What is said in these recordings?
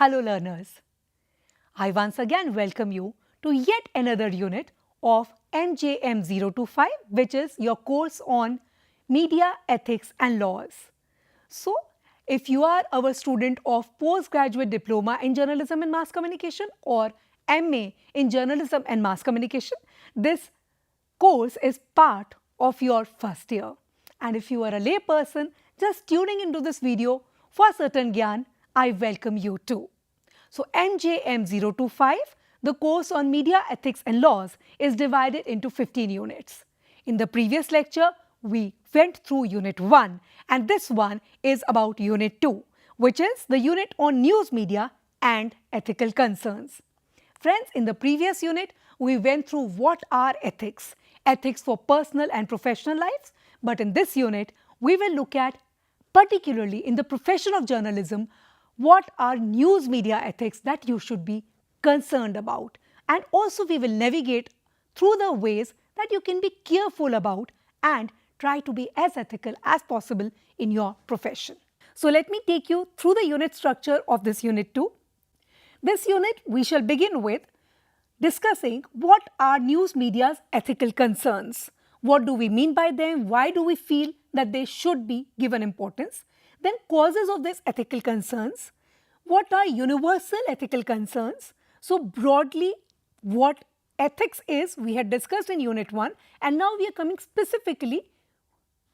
Hello learners, I once again welcome you to yet another unit of MJM025, which is your course on Media Ethics and Laws. So, if you are our student of Postgraduate Diploma in Journalism and Mass Communication or MA in Journalism and Mass Communication, this course is part of your first year. And if you are a lay person just tuning into this video for certain gyan, I welcome you too. So MJM025, the course on Media Ethics and Laws, is divided into 15 units. In the previous lecture, we went through Unit 1 and this one is about Unit 2, which is the unit on news media and ethical concerns. Friends, in the previous unit, we went through what are ethics, ethics for personal and professional lives. But in this unit, we will look at, particularly in the profession of journalism, what are news media ethics that you should be concerned about. And also we will navigate through the ways that you can be careful about and try to be as ethical as possible in your profession. So let me take you through the unit structure of this unit 2. This unit we shall begin with discussing what are news media's ethical concerns. What do we mean by them? Why do we feel that they should be given importance? Then causes of these ethical concerns. What are universal ethical concerns? So broadly, what ethics is, we had discussed in Unit 1, and now we are coming specifically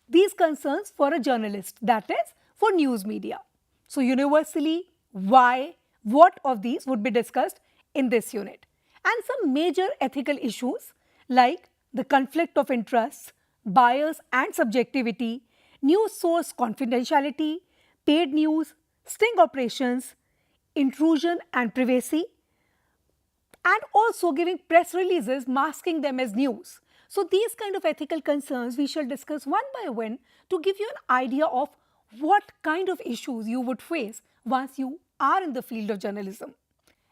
these concerns for a journalist, that is for news media. So universally, why, what of these would be discussed in this unit. And some major ethical issues like the conflict of interests, bias and subjectivity, news source confidentiality, paid news, sting operations, intrusion and privacy, and also giving press releases masking them as news. So these kind of ethical concerns we shall discuss one by one to give you an idea of what kind of issues you would face once you are in the field of journalism.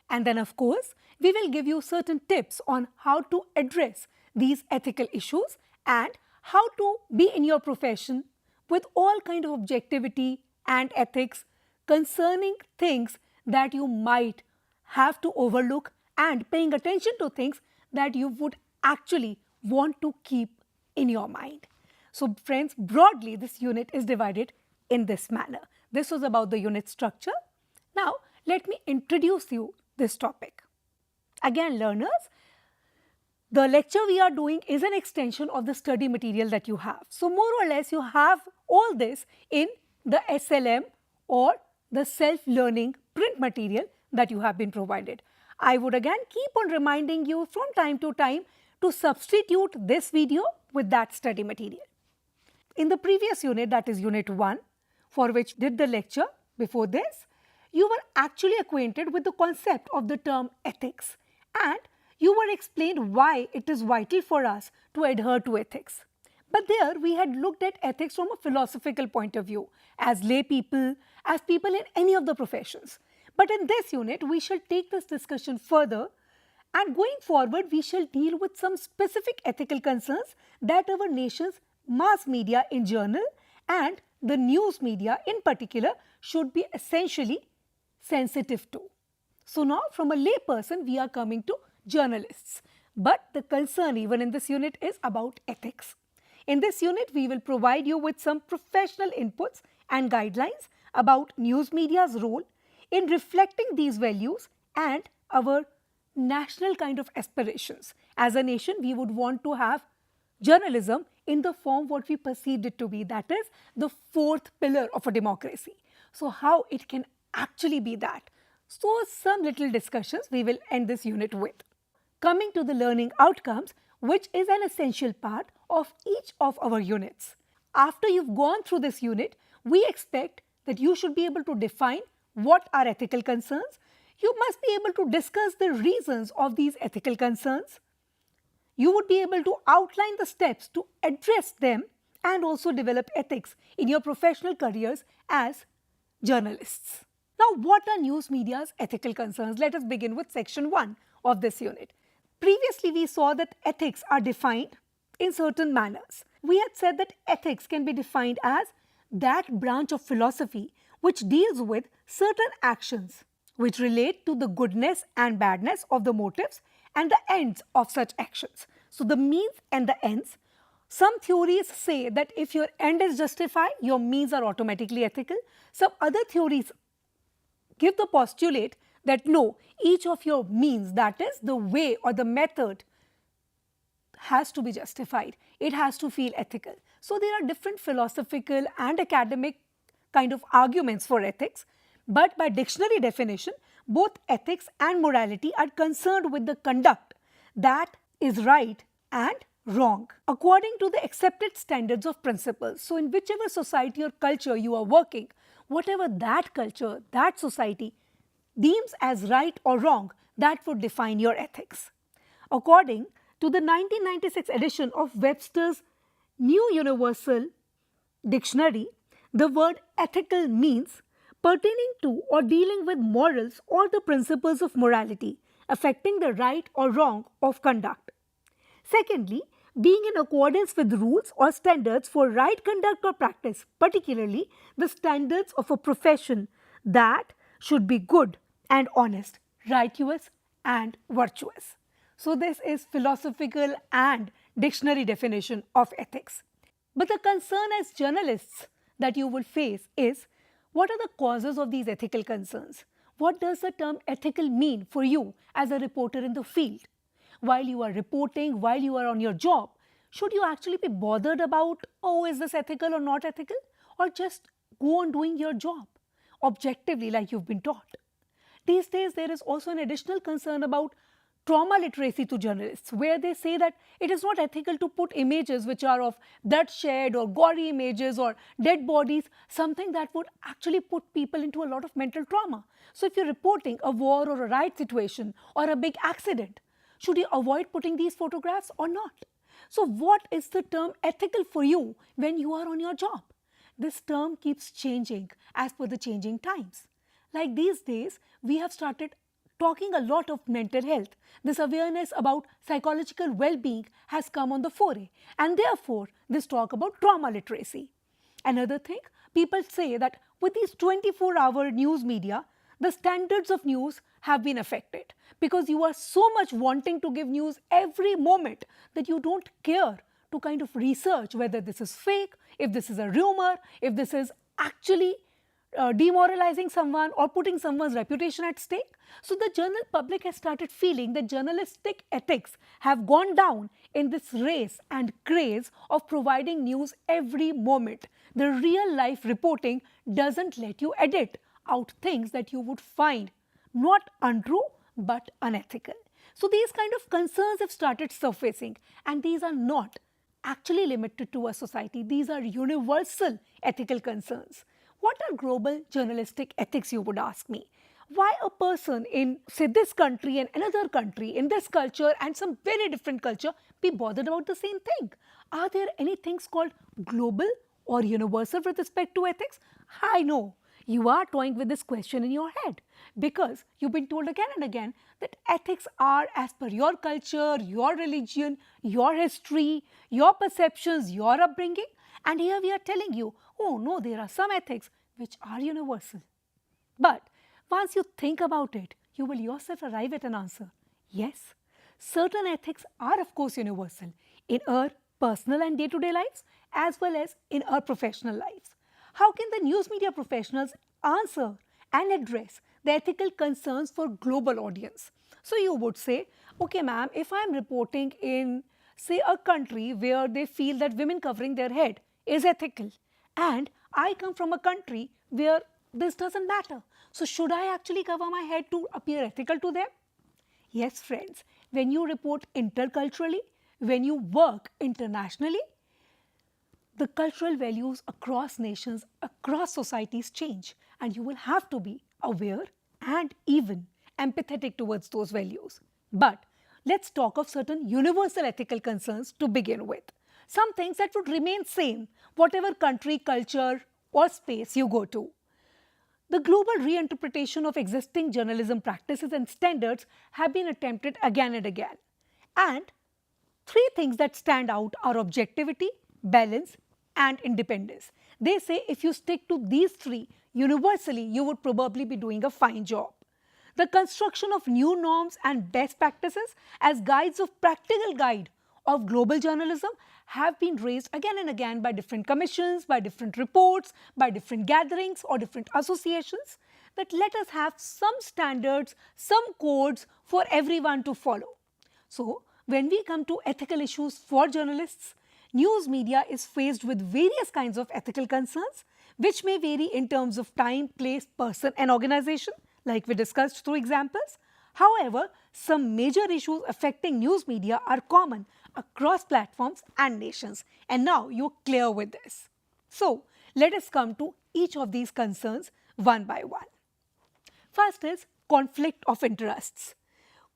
And then of course, we will give you certain tips on how to address these ethical issues and how to be in your profession with all kind of objectivity and ethics concerning things that you might have to overlook and paying attention to things that you would actually want to keep in your mind. So friends, broadly this unit is divided in this manner. This was about the unit structure. Now let me introduce you this topic. Again learners, the lecture we are doing is an extension of the study material that you have. So more or less you have all this in the SLM or the self-learning print material that you have been provided. I would again keep on reminding you from time to time to substitute this video with that study material. In the previous unit, that is Unit 1, for which did the lecture before this, you were actually acquainted with the concept of the term ethics and you were explained why it is vital for us to adhere to ethics. But there we had looked at ethics from a philosophical point of view, as lay people, as people in any of the professions. But in this unit, we shall take this discussion further and going forward, we shall deal with some specific ethical concerns that our nation's mass media in general and the news media in particular should be essentially sensitive to. So now from a lay person, we are coming to journalists. But the concern even in this unit is about ethics. In this unit, we will provide you with some professional inputs and guidelines about news media's role in reflecting these values and our national kind of aspirations. As a nation, we would want to have journalism in the form what we perceived it to be, that is the fourth pillar of a democracy. So how it can actually be that? So some little discussions we will end this unit with. Coming to the learning outcomes, which is an essential part of each of our units. After you've gone through this unit, we expect that you should be able to define what are ethical concerns. You must be able to discuss the reasons of these ethical concerns. You would be able to outline the steps to address them and also develop ethics in your professional careers as journalists. Now, what are news media's ethical concerns? Let us begin with section 1 of this unit. Previously, we saw that ethics are defined in certain manners. We had said that ethics can be defined as that branch of philosophy which deals with certain actions which relate to the goodness and badness of the motives and the ends of such actions. So the means and the ends. Some theories say that if your end is justified, your means are automatically ethical. Some other theories give the postulate that no, each of your means, that is the way or the method, has to be justified. It has to feel ethical. So there are different philosophical and academic kind of arguments for ethics, but by dictionary definition, both ethics and morality are concerned with the conduct that is right and wrong according to the accepted standards of principles. So in whichever society or culture you are working, whatever that culture, that society deems as right or wrong, that would define your ethics. According to the 1996 edition of Webster's New Universal Dictionary, the word ethical means pertaining to or dealing with morals or the principles of morality affecting the right or wrong of conduct. Secondly, being in accordance with rules or standards for right conduct or practice, particularly the standards of a profession that should be good and honest, righteous and virtuous. So this is philosophical and dictionary definition of ethics. But the concern as journalists that you will face is, what are the causes of these ethical concerns? What does the term ethical mean for you as a reporter in the field? While you are reporting, while you are on your job, should you actually be bothered about, oh, is this ethical or not ethical? Or just go on doing your job objectively like you've been taught? These days, there is also an additional concern about trauma literacy to journalists, where they say that it is not ethical to put images which are of bloodshed or gory images or dead bodies, something that would actually put people into a lot of mental trauma. So if you're reporting a war or a riot situation or a big accident, should you avoid putting these photographs or not? So what is the term ethical for you when you are on your job? This term keeps changing as per the changing times. Like these days, we have started talking a lot of mental health. This awareness about psychological well-being has come on the foray, and therefore this talk about trauma literacy. Another thing, people say that with these 24-hour news media, the standards of news have been affected because you are so much wanting to give news every moment that you don't care to kind of research whether this is fake, if this is a rumor, if this is actually demoralizing someone or putting someone's reputation at stake. So the general public has started feeling that journalistic ethics have gone down in this race and craze of providing news every moment. The real life reporting doesn't let you edit out things that you would find not untrue but unethical. So these kind of concerns have started surfacing, and these are not actually limited to a society. These are universal ethical concerns. What are global journalistic ethics, you would ask me? Why a person in, say, this country and another country, in this culture and some very different culture, be bothered about the same thing? Are there any things called global or universal with respect to ethics? I know you are toying with this question in your head because you've been told again and again that ethics are as per your culture, your religion, your history, your perceptions, your upbringing. And here we are telling you, oh no, there are some ethics which are universal. But once you think about it, you will yourself arrive at an answer. Yes, certain ethics are of course universal in our personal and day-to-day lives as well as in our professional lives. How can the news media professionals answer and address the ethical concerns for global audience? So you would say, okay ma'am, if I am reporting in, say, a country where they feel that women covering their head is ethical, and I come from a country where this doesn't matter, so should I actually cover my head to appear ethical to them? Yes friends, when you report interculturally, when you work internationally, the cultural values across nations, across societies change, and you will have to be aware and even empathetic towards those values. But let's talk of certain universal ethical concerns to begin with. Some things that would remain same, whatever country, culture or space you go to. The global reinterpretation of existing journalism practices and standards have been attempted again and again. And three things that stand out are objectivity, balance and independence. They say if you stick to these three universally, you would probably be doing a fine job. the construction of new norms and best practices as guides of practical guide of global journalism have been raised again and again by different commissions, by different reports, by different gatherings or different associations, that let us have some standards, some codes for everyone to follow. So, when we come to ethical issues for journalists, news media is faced with various kinds of ethical concerns which may vary in terms of time, place, person and organization, like we discussed through examples. However, some major issues affecting news media are common across platforms and nations, and now you're clear with this. So, let us come to each of these concerns one by one. First is conflict of interests.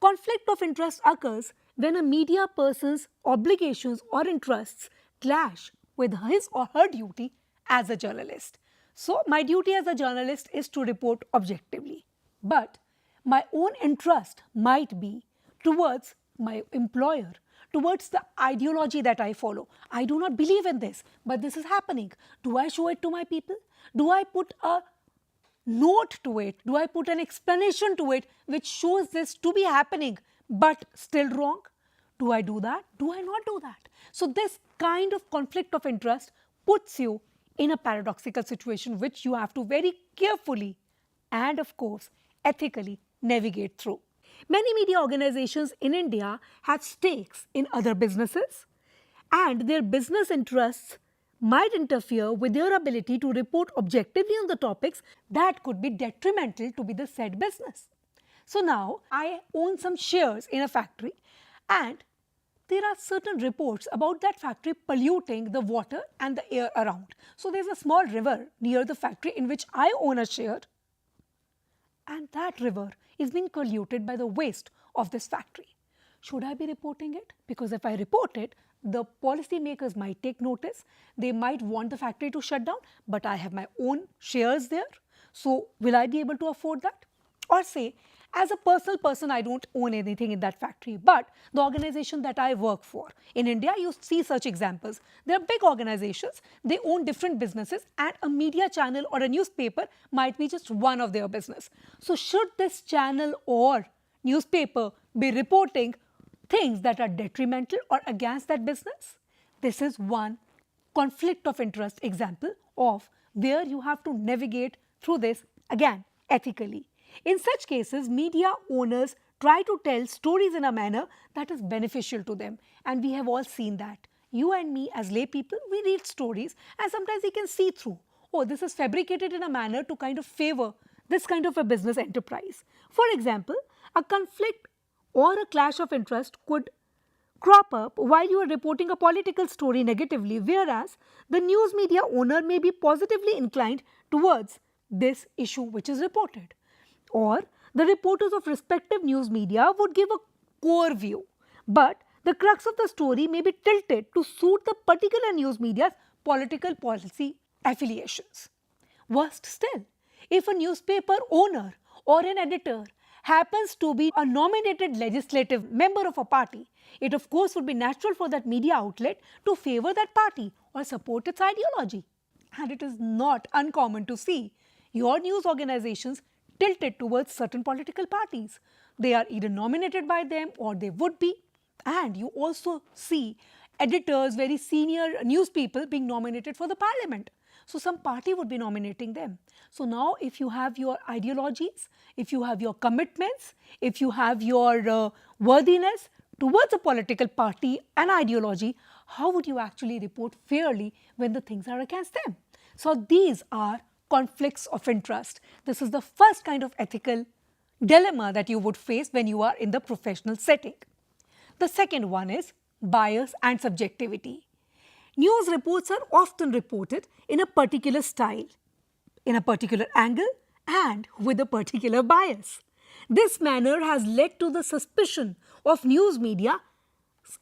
Conflict of interest occurs when a media person's obligations or interests clash with his or her duty as a journalist. So, my duty as a journalist is to report objectively, but my own interest might be towards my employer, towards the ideology that I follow. I do not believe in this, but this is happening. Do I show it to my people? Do I put a note to it? Do I put an explanation to it which shows this to be happening but still wrong? Do I do that? Do I not do that? So this kind of conflict of interest puts you in a paradoxical situation which you have to very carefully and of course ethically navigate through. Many media organizations in India have stakes in other businesses, and their business interests might interfere with their ability to report objectively on the topics that could be detrimental to the said business. So now I own some shares in a factory, and there are certain reports about that factory polluting the water and the air around. So there's a small river near the factory in which I own a share, and that river is being polluted by the waste of this factory. Should I be reporting it? Because if I report it, the policymakers might take notice. They might want the factory to shut down, but I have my own shares there. So will I be able to afford that? Or say, as a personal person, I don't own anything in that factory, but the organization that I work for. In India, you see such examples. There are big organizations, they own different businesses, and a media channel or a newspaper might be just one of their business. So should this channel or newspaper be reporting things that are detrimental or against that business? This is one conflict of interest example of where you have to navigate through this again ethically. In such cases, media owners try to tell stories in a manner that is beneficial to them, and we have all seen that. You and me as lay people, we read stories and sometimes we can see through, oh, this is fabricated in a manner to kind of favor this kind of a business enterprise. For example, a conflict or a clash of interest could crop up while you are reporting a political story negatively, whereas the news media owner may be positively inclined towards this issue which is reported. Or the reporters of respective news media would give a core view, but the crux of the story may be tilted to suit the particular news media's political policy affiliations. Worst still, if a newspaper owner or an editor happens to be a nominated legislative member of a party, it of course would be natural for that media outlet to favor that party or support its ideology. And it is not uncommon to see your news organizations tilted towards certain political parties. They are either nominated by them or they would be. And you also see editors, very senior news people being nominated for the parliament. So some party would be nominating them. So now if you have your ideologies, if you have your commitments, if you have your worthiness towards a political party and ideology, how would you actually report fairly when the things are against them? So these are conflicts of interest. This is the first kind of ethical dilemma that you would face when you are in the professional setting. The second one is bias and subjectivity. News reports are often reported in a particular style, in a particular angle, and with a particular bias. This manner has led to the suspicion of news media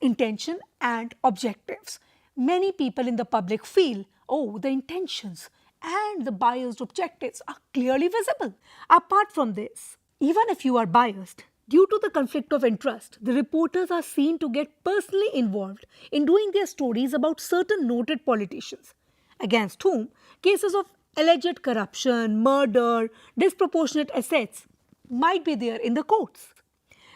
intention and objectives. Many people in the public feel, oh, the intentions and the biased objectives are clearly visible. Apart from this, even if you are biased, due to the conflict of interest, the reporters are seen to get personally involved in doing their stories about certain noted politicians, against whom cases of alleged corruption, murder, disproportionate assets might be there in the courts.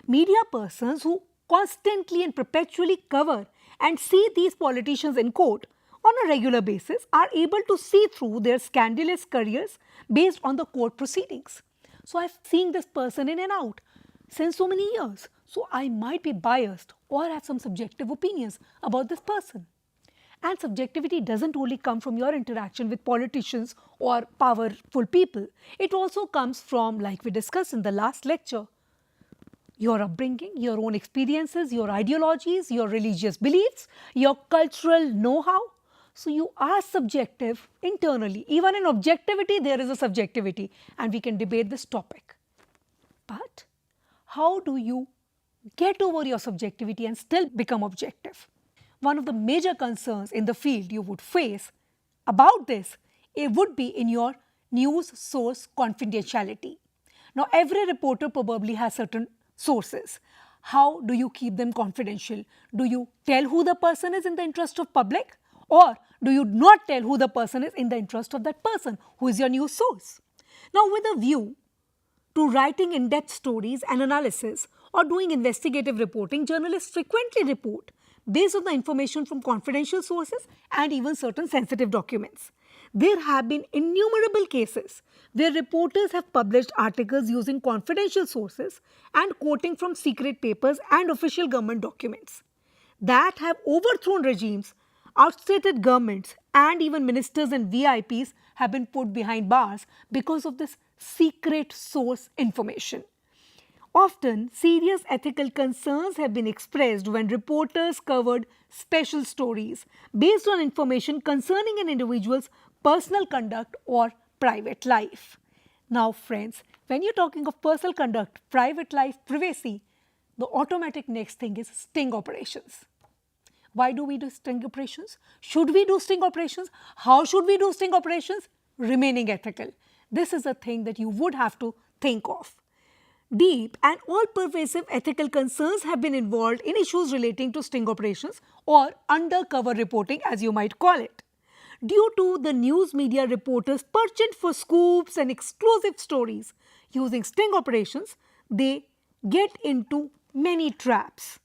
Media persons who constantly and perpetually cover and see these politicians in court on a regular basis are able to see through their scandalous careers based on the court proceedings. So I've seen this person in and out since so many years. So I might be biased or have some subjective opinions about this person. And subjectivity doesn't only come from your interaction with politicians or powerful people. It also comes from, like we discussed in the last lecture, your upbringing, your own experiences, your ideologies, your religious beliefs, your cultural know-how. So you are subjective internally. Even in objectivity, there is a subjectivity, and we can debate this topic. But how do you get over your subjectivity and still become objective? One of the major concerns in the field you would face about this, it would be in your news source confidentiality. Now, every reporter probably has certain sources. How do you keep them confidential? Do you tell who the person is in the interest of public, or do you not tell who the person is in the interest of that person who is your news source? Now, with a view to writing in-depth stories and analysis or doing investigative reporting, journalists frequently report based on the information from confidential sources and even certain sensitive documents. There have been innumerable cases where reporters have published articles using confidential sources and quoting from secret papers and official government documents that have overthrown regimes, outstated governments, and even ministers and VIPs have been put behind bars because of this secret source information. Often, serious ethical concerns have been expressed when reporters covered special stories based on information concerning an individual's personal conduct or private life. Now, friends, when you're talking of personal conduct, private life, privacy, the automatic next thing is sting operations. Why do we do sting operations? Should we do sting operations? How should we do sting operations? Remaining ethical. This is a thing that you would have to think of. Deep and all-pervasive ethical concerns have been involved in issues relating to sting operations or undercover reporting, as you might call it. Due to the news media reporters' penchant for scoops and exclusive stories using sting operations, they get into many traps.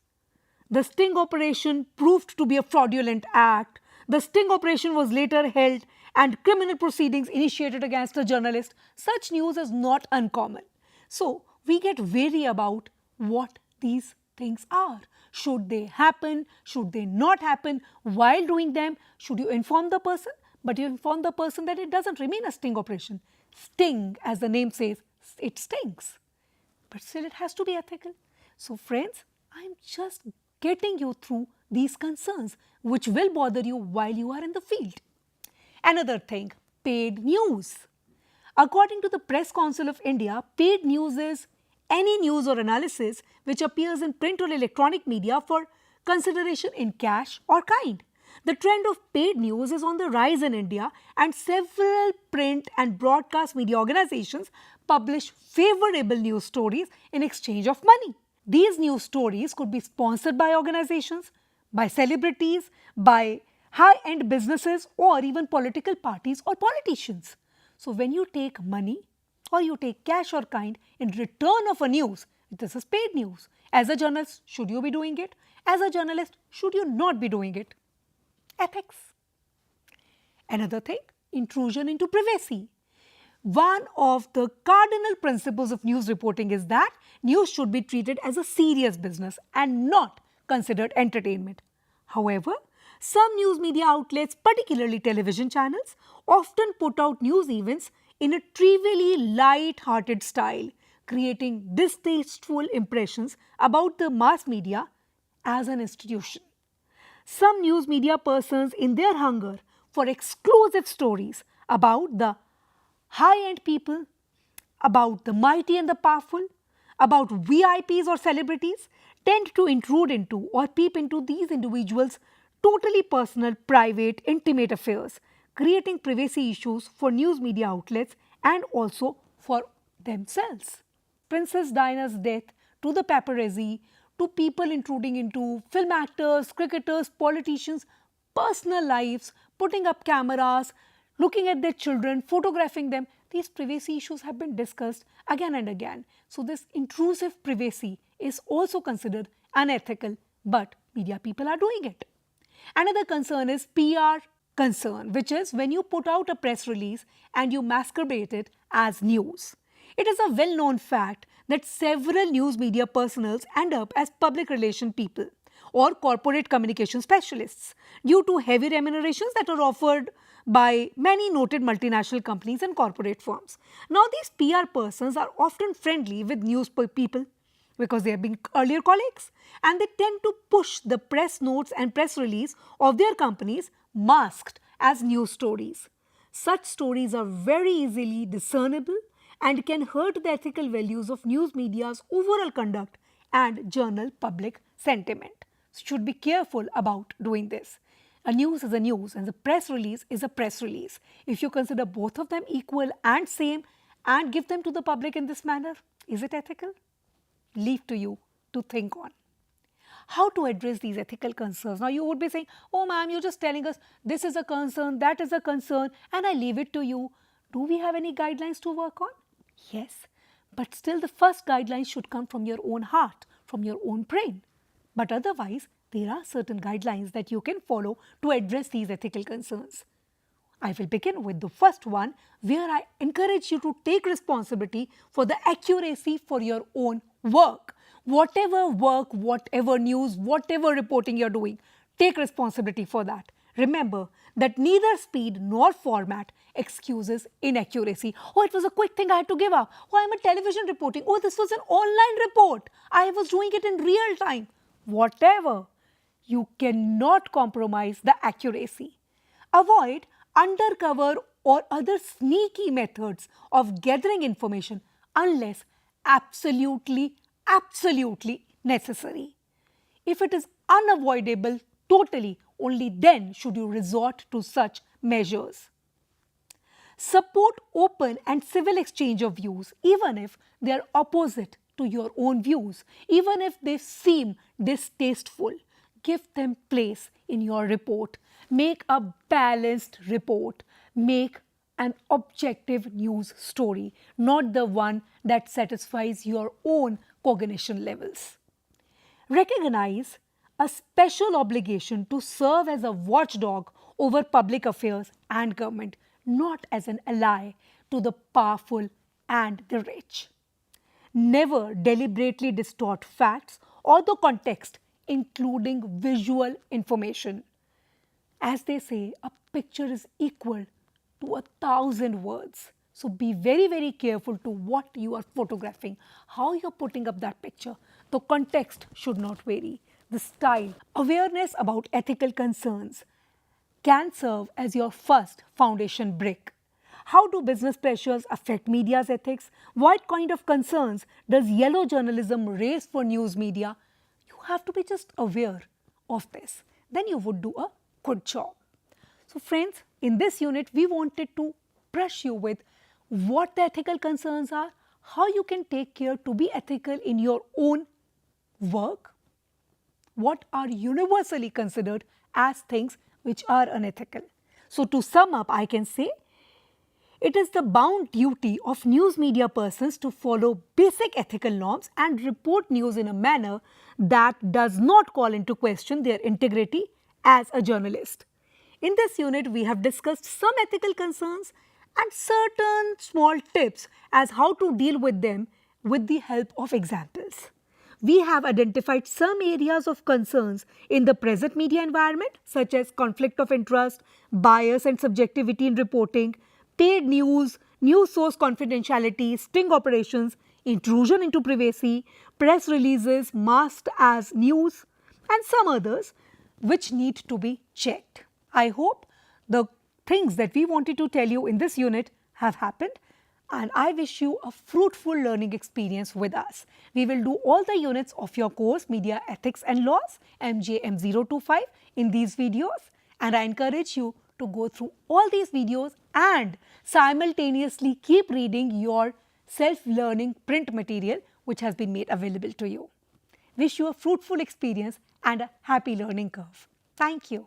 The sting operation proved to be a fraudulent act. The sting operation was later held and criminal proceedings initiated against a journalist. Such news is not uncommon. So, we get wary about what these things are. Should they happen? Should they not happen? While doing them, should you inform the person? But you inform the person that it doesn't remain a sting operation. Sting, as the name says, it stings. But still it has to be ethical. So friends, I'm just getting you through these concerns which will bother you while you are in the field. Another thing, paid news. According to the Press Council of India, paid news is any news or analysis which appears in print or electronic media for consideration in cash or kind. The trend of paid news is on the rise in India, and several print and broadcast media organizations publish favorable news stories in exchange of money. These news stories could be sponsored by organizations, by celebrities, by high-end businesses, or even political parties or politicians. So when you take money or you take cash or kind in return of a news, this is paid news. As a journalist, should you be doing it? As a journalist, should you not be doing it? Ethics. Another thing, intrusion into privacy. One of the cardinal principles of news reporting is that news should be treated as a serious business and not considered entertainment. However, some news media outlets, particularly television channels, often put out news events in a trivially light-hearted style, creating distasteful impressions about the mass media as an institution. Some news media persons, in their hunger for exclusive stories about the high-end people, about the mighty and the powerful, about VIPs or celebrities, tend to intrude into or peep into these individuals' totally personal, private, intimate affairs, creating privacy issues for news media outlets and also for themselves. Princess Diana's death, to the paparazzi, to people intruding into film actors, cricketers, politicians' personal lives, putting up cameras, looking at their children, photographing them. these privacy issues have been discussed again and again. So this intrusive privacy is also considered unethical, but media people are doing it. Another concern is PR concern, which is when you put out a press release and you masquerade it as news. It is a well-known fact that several news media personnel end up as public relation people or corporate communication specialists due to heavy remunerations that are offered by many noted multinational companies and corporate firms. Now, these PR persons are often friendly with news people because they have been earlier colleagues, and they tend to push the press notes and press release of their companies masked as news stories. Such stories are very easily discernible and can hurt the ethical values of news media's overall conduct and journal public sentiment. So should be careful about doing this. A news is a news and the press release is a press release. If you consider both of them equal and same and give them to the public in this manner, is it ethical? Leave to you to think on. How to address these ethical concerns? Now you would be saying, oh ma'am, you're just telling us this is a concern, that is a concern, and I leave it to you. Do we have any guidelines to work on? Yes, but still the first guidelines should come from your own heart, from your own brain. But otherwise, there are certain guidelines that you can follow to address these ethical concerns. I will begin with the first one, where I encourage you to take responsibility for the accuracy for your own work. Whatever work, whatever news, whatever reporting you're doing, take responsibility for that. Remember that neither speed nor format excuses inaccuracy. Oh, it was a quick thing I had to give up. Oh, I'm a television reporting. Oh, this was an online report. I was doing it in real time. Whatever, you cannot compromise the accuracy. Avoid undercover or other sneaky methods of gathering information unless absolutely necessary. If it is unavoidable totally, only then should you resort to such measures. Support open and civil exchange of views, even if they are opposite to your own views, even if they seem distasteful. Give them place in your report. Make a balanced report. Make an objective news story, not the one that satisfies your own cognition levels. Recognize a special obligation to serve as a watchdog over public affairs and government, not as an ally to the powerful and the rich. Never deliberately distort facts or the context, including visual information. As they say, a picture is equal to 1,000 words. So be very careful to what you are photographing, how you're putting up that picture. The context should not vary. The style. Awareness about ethical concerns can serve as your first foundation brick. How do business pressures affect media's ethics? What kind of concerns does yellow journalism raise for news media? You have to be just aware of this. Then you would do a good job. So friends, in this unit, we wanted to brush you with what the ethical concerns are, how you can take care to be ethical in your own work, what are universally considered as things which are unethical. So to sum up, I can say, it is the bound duty of news media persons to follow basic ethical norms and report news in a manner that does not call into question their integrity as a journalist. In this unit, we have discussed some ethical concerns and certain small tips as how to deal with them with the help of examples. We have identified some areas of concerns in the present media environment, such as conflict of interest, bias and subjectivity in reporting, paid news, news source confidentiality, sting operations, intrusion into privacy, press releases masked as news, and some others which need to be checked. I hope the things that we wanted to tell you in this unit have happened, and I wish you a fruitful learning experience with us. We will do all the units of your course Media Ethics and Laws MJM025 in these videos, and I encourage you to go through all these videos and simultaneously keep reading your self-learning print material which has been made available to you. Wish you a fruitful experience and a happy learning curve. Thank you.